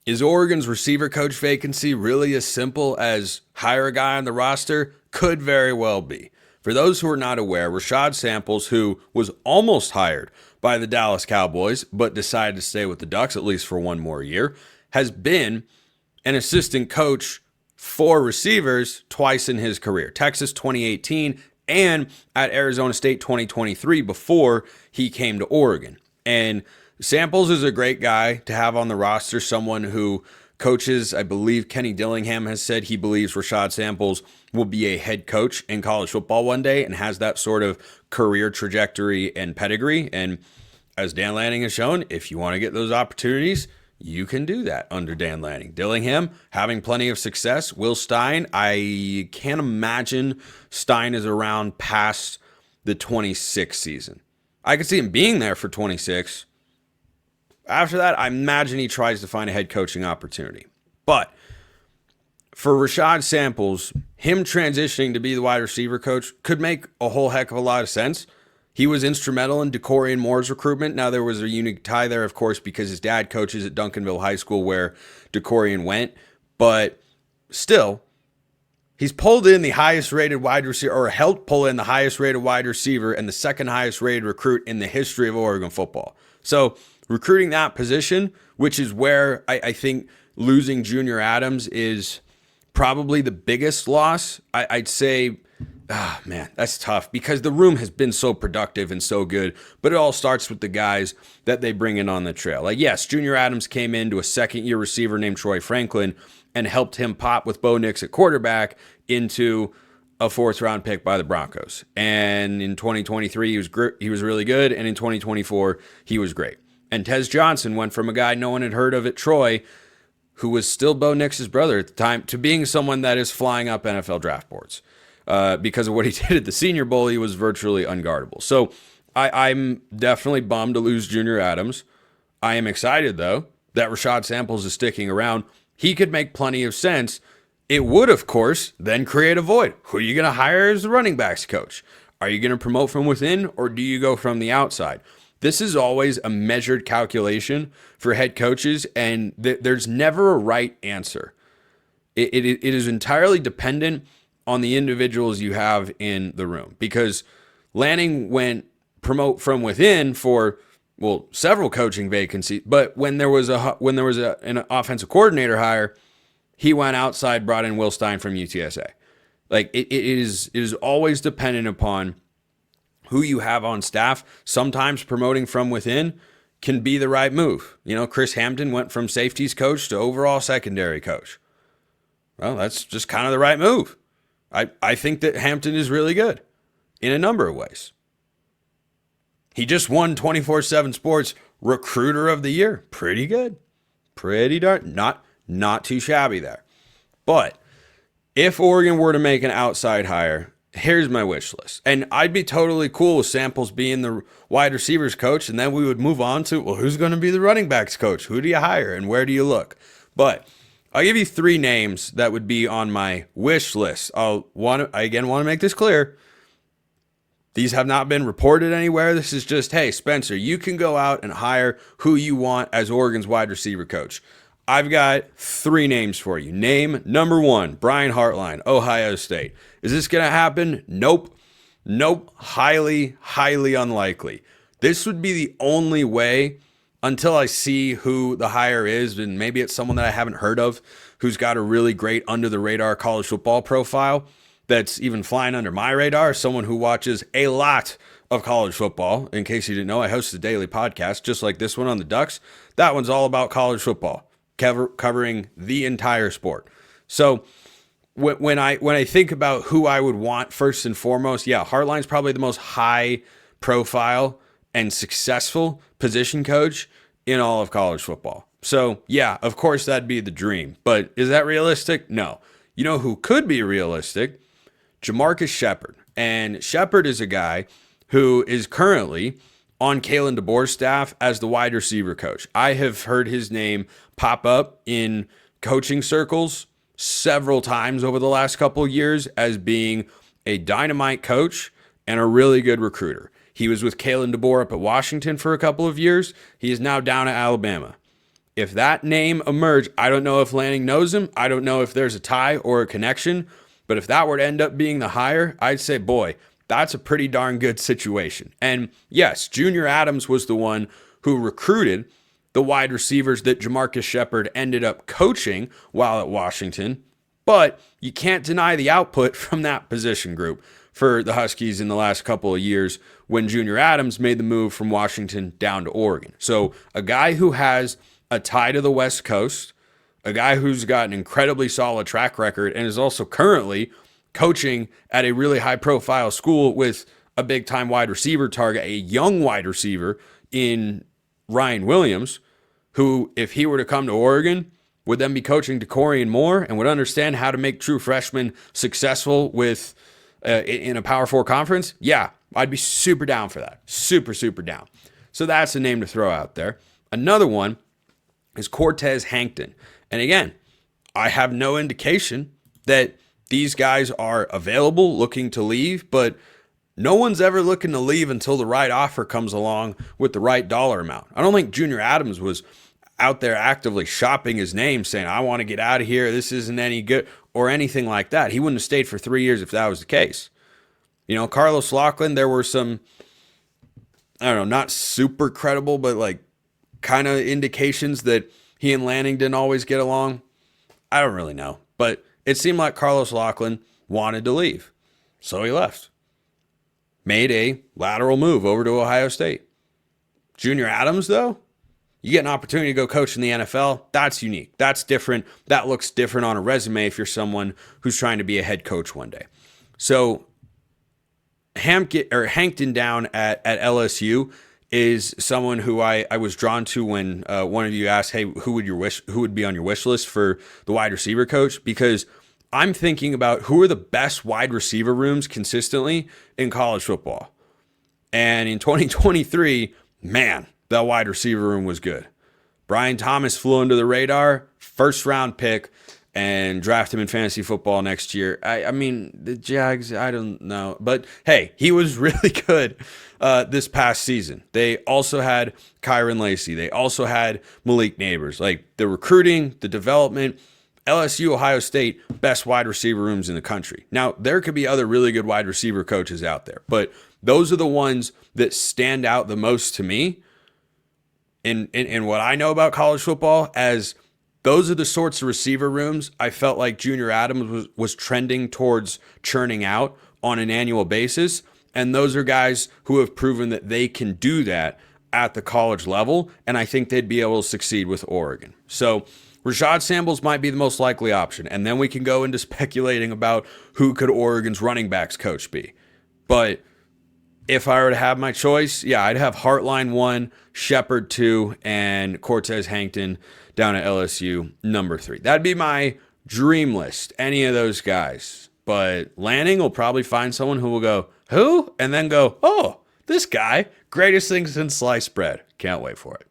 Is Oregon's receiver coach vacancy really as simple as hire a guy on the roster? Could very well be. For those who are not aware, Rashad Samples, who was almost hired by the Dallas Cowboys but decided to stay with the Ducks at least for one more year, has been an assistant coach for receivers twice in his career. Texas 2018 and at Arizona State 2023 before he came to Oregon. And Samples is a great guy to have on the roster, someone who coaches, I believe Kenny Dillingham has said he believes Rashad Samples will be a head coach in college football one day and has that sort of career trajectory and pedigree. And as Dan Lanning has shown, if you want to get those opportunities, you can do that under Dan Lanning. Dillingham having plenty of success. Will Stein, I can't imagine Stein is around past the 26 season. I could see him being there for 26. After that, I imagine he tries to find a head coaching opportunity. But for Rashad Samples, him transitioning to be the wide receiver coach could make a whole heck of a lot of sense. He was instrumental in DeCorian Moore's recruitment. Now, there was a unique tie there, of course, because his dad coaches at Duncanville High School where DeCorian went. But still, he's pulled in the highest rated wide receiver, or helped pull in the highest rated wide receiver and the second highest rated recruit in the history of Oregon football. So recruiting that position, which is where I think losing Junior Adams is probably the biggest loss. I'd say, man, that's tough because the room has been so productive and so good, but it all starts with the guys that they bring in on the trail. Like, yes, Junior Adams came into a second-year receiver named Troy Franklin and helped him pop with Bo Nix at quarterback into a fourth-round pick by the Broncos. And in 2023, he was really good, and in 2024, he was great. And Tez Johnson went from a guy no one had heard of at Troy, who was still Bo Nix's brother at the time, to being someone that is flying up NFL draft boards. Because of what he did at the Senior Bowl, he was virtually unguardable. So I'm definitely bummed to lose Junior Adams. I am excited, though, that Rashad Samples is sticking around. He could make plenty of sense. It would, of course, then create a void. Who are you going to hire as the running backs coach? Are you going to promote from within, or do you go from the outside? This is always a measured calculation for head coaches, and there's never a right answer. It is entirely dependent on the individuals you have in the room, because Lanning went promote from within for, well, several coaching vacancies, but when there was an offensive coordinator hire, he went outside, brought in Will Stein from UTSA. Like it is always dependent upon who you have on staff. Sometimes promoting from within can be the right move. You know, Chris Hampton went from safeties coach to overall secondary coach. Well, that's just kind of the right move. I think that Hampton is really good in a number of ways. He just won 24/7 Sports Recruiter of the Year. Pretty good. Pretty darn, not too shabby there. But if Oregon were to make an outside hire, here's my wish list. And I'd be totally cool with Samples being the wide receivers coach, and then we would move on to, well, who's going to be the running backs coach? Who do you hire and where do you look? But I'll give you three names that would be on my wish list. I want to make this clear. These have not been reported anywhere. This is just, hey, Spencer, you can go out and hire who you want as Oregon's wide receiver coach. I've got three names for you. Name number one, Brian Hartline, Ohio State. Is this going to happen? Nope. Highly, highly unlikely. This would be the only way until I see who the hire is, and maybe it's someone that I haven't heard of who's got a really great under-the-radar college football profile that's even flying under my radar, someone who watches a lot of college football. In case you didn't know, I host a daily podcast just like this one on the Ducks. That one's all about college football, covering the entire sport. So when I think about who I would want first and foremost, yeah, Hartline's probably the most high profile and successful position coach in all of college football. So yeah, of course that'd be the dream, but is that realistic? No. You know who could be realistic? JaMarcus Shephard. And Shephard is a guy who is currently on Kalen DeBoer's staff as the wide receiver coach. I have heard his name pop up in coaching circles several times over the last couple of years as being a dynamite coach and a really good recruiter. He was with Kalen DeBoer up at Washington for a couple of years. He is now down at Alabama. if that name emerged, I don't know if Lanning knows him. I don't know if there's a tie or a connection. But if that were to end up being the hire, I'd say, boy, that's a pretty darn good situation. And yes, Junior Adams was the one who recruited the wide receivers that JaMarcus Shephard ended up coaching while at Washington. But you can't deny the output from that position group for the Huskies in the last couple of years when Junior Adams made the move from Washington down to Oregon. So a guy who has a tie to the West Coast, a guy who's got an incredibly solid track record and is also currently coaching at a really high-profile school with a big-time wide receiver target, a young wide receiver in Ryan Williams, who, if he were to come to Oregon, would then be coaching DeCorian Moore and would understand how to make true freshmen successful with in a Power 4 conference. Yeah, I'd be super down for that. Super, super down. So that's a name to throw out there. Another one is Cortez Hankton. And again, I have no indication that these guys are available, looking to leave, but no one's ever looking to leave until the right offer comes along with the right dollar amount. I don't think Junior Adams was out there actively shopping his name saying, I want to get out of here, this isn't any good, or anything like that. He wouldn't have stayed for 3 years if that was the case. You know, Carlos Locklin, there were some, I don't know, not super credible, but like kind of indications that he and Lanning didn't always get along. I don't really know, but it seemed like Carlos Locklin wanted to leave, so he left. Made a lateral move over to Ohio State. Junior Adams, though, you get an opportunity to go coach in the NFL. That's unique. That's different. That looks different on a resume if you're someone who's trying to be a head coach one day. So Hankton down at LSU is someone who I was drawn to when one of you asked, hey, who would be on your wish list for the wide receiver coach? Because I'm thinking about who are the best wide receiver rooms consistently in college football. And in 2023, man, that wide receiver room was good. Brian Thomas flew under the radar, first round pick, and draft him in fantasy football next year. I mean, the Jags, I don't know. But hey, he was really good this past season. They also had Kyron Lacey. They also had Malik Neighbors. Like the recruiting, the development, LSU, Ohio State, best wide receiver rooms in the country. Now, there could be other really good wide receiver coaches out there, but those are the ones that stand out the most to me in what I know about college football, as those are the sorts of receiver rooms I felt like Junior Adams was trending towards churning out on an annual basis. And those are guys who have proven that they can do that at the college level, and I think they'd be able to succeed with Oregon. So Rashad Samples might be the most likely option, and then we can go into speculating about who could Oregon's running backs coach be. But if I were to have my choice, yeah, I'd have Hartline 1, Shephard 2, and Cortez Hankton down at LSU number 3. That'd be my dream list, any of those guys. But Lanning will probably find someone who will go, who? And then go, oh, this guy, greatest thing since sliced bread. Can't wait for it.